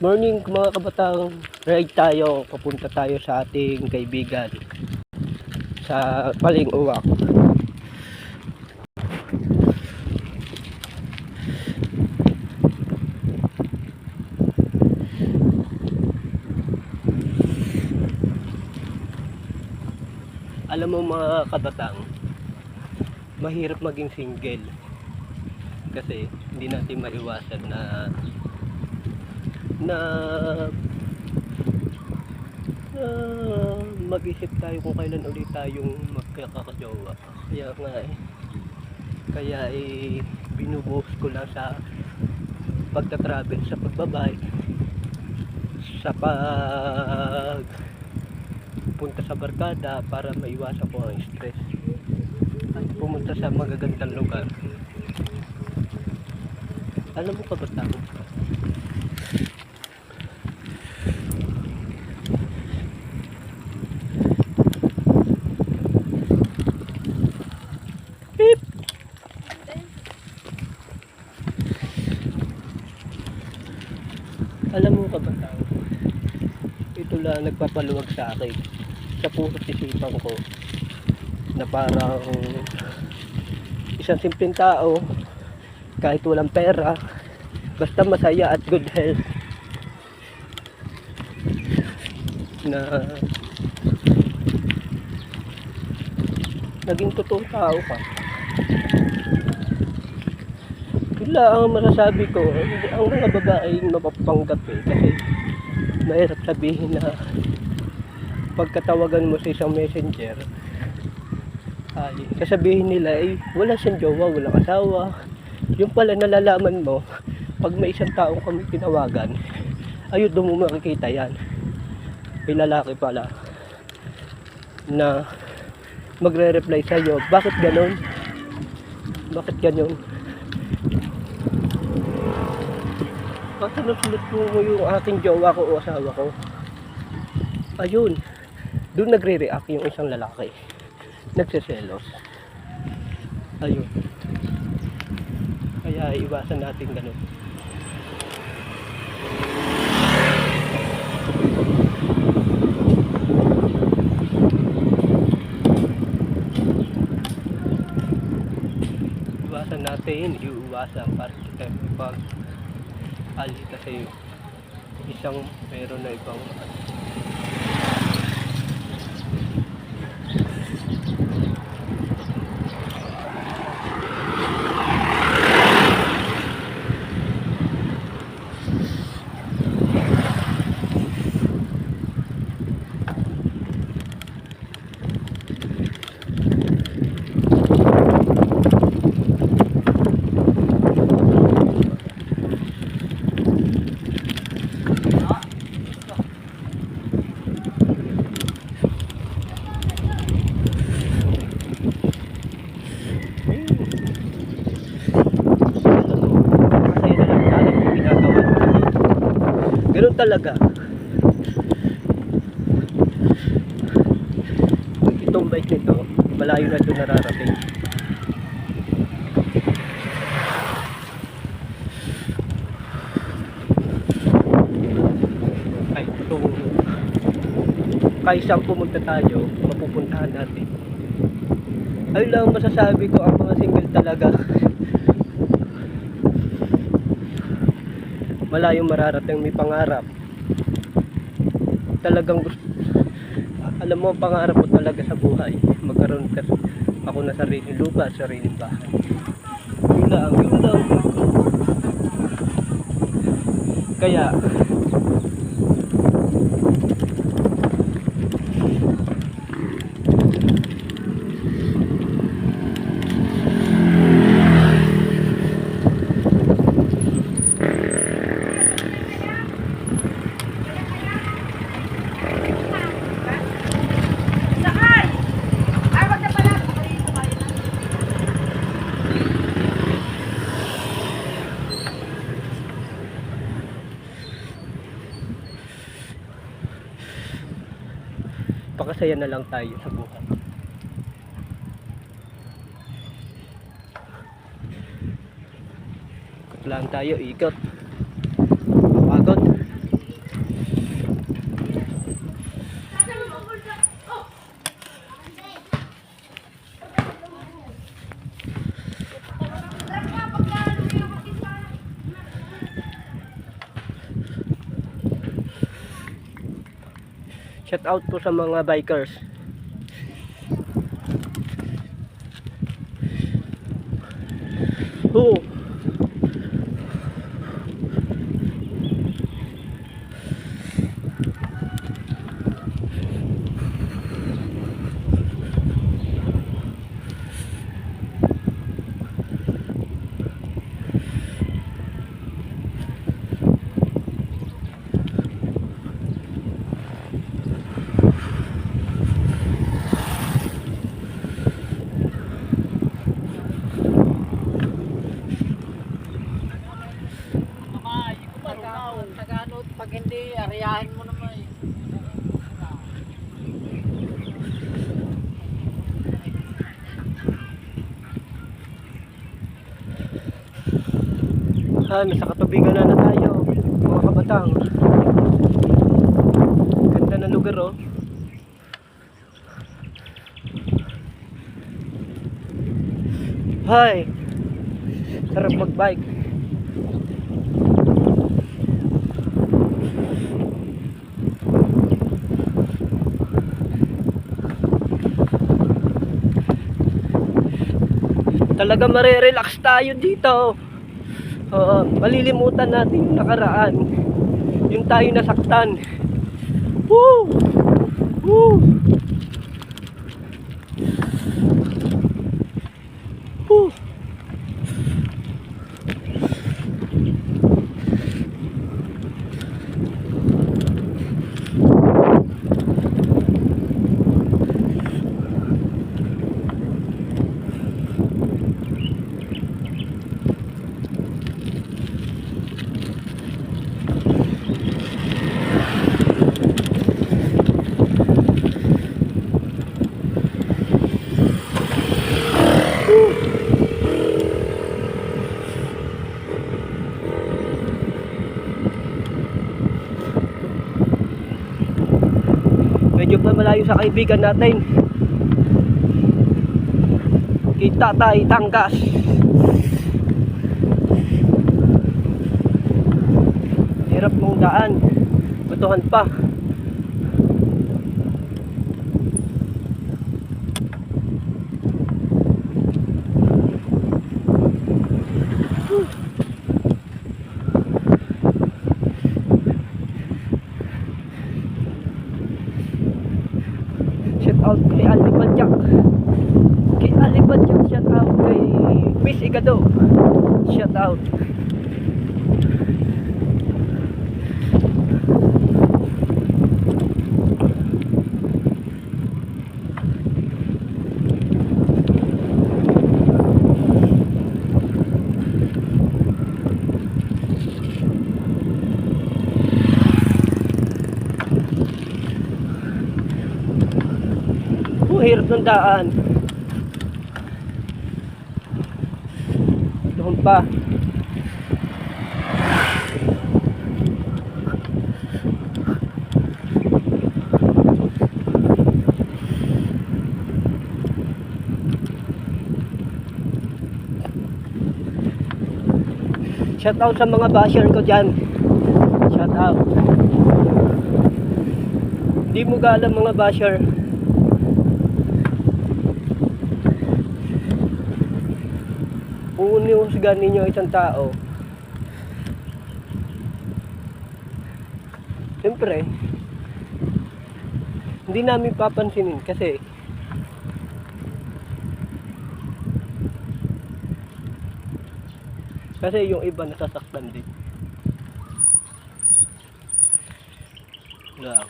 Morning mga kabatang, ride tayo, papunta tayo sa ating kaibigan sa Paling Uwak. Alam mo mga kabatang, mahirap maging single kasi hindi natin maiwasan na mag-isip tayo kung kailan ulit tayong magkakajowa. Kaya binubuhos ko lang sa pagta-travel, sa pagbabike, sa punta sa barkada para maiwasan ko ang stress at pumunta sa magagandang lugar. Alam mo kabatang, ito lang nagpapaluwag sa akin sa puso't isipan ko na parang isang simpleng tao, kahit walang pera, basta masaya at good health, na naging totoong tao ka. Yun lang ang masasabi ko. Ang mga babaeng mapapanggap kasi mahirap sabihin na pagkatawagan mo sa isang messenger sasabihin nila wala siyang jowa, walang asawa. Yung pala nalalaman mo pag may isang taong kami tinawagan, ayun doon mo makikita yan, may lalaki pala na magre-reply sa'yo. Bakit ganon? Bakit ganon? Sunod-sunod mo yung aking jowa ko o asawa ko. Ayun, doon nagre-react yung isang lalaki, nagseselos. Ayun, kaya iwasan natin ganun. Iwasan natin, iuwasan para kita pag kasi isang meron na ibang ganun talaga. Itong bike nito, malayo na ito nararating. Kahit saan pumunta tayo, mapupuntahan natin. Ayun lang masasabi ko, ang mga single talaga malayong mararating, may pangarap. Talagang gusto, alam mo, pangarap mo talaga sa buhay, magkaroon ako na sariling lupa, sariling bahay. Yun lang. Kaya pakasaya na lang tayo sa buhay. Ikot lang tayo, ikot. Pagod. Shout out po sa mga bikers. Oo. Pag hindi, ariyahin mo naman eh. Nasa katubigan na tayo, mga kabatang. Ganda ng lugar, oh. Hi! Sarap magbike. Talaga marerelax tayo dito. Malilimutan natin yung nakaraan. Yung tayo nasaktan. Woo! Woo! Woo! Medyo pa malayo sa kaibigan natin. Kita tayo Tanggas. Hirap mong daan. Batuhan pa. Shout out kay Ali Badjak. Kay Ali Badjak, shout out kay Miss Igado. Shout out. Hirap ng daan. Doon pa. Shout out sa mga basher ko dyan. Shout out. Hindi mo galang mga basher. Kung unihusgan ninyo isang tao, siyempre hindi namin papansinin kasi yung iba nasasaktan din. Lang.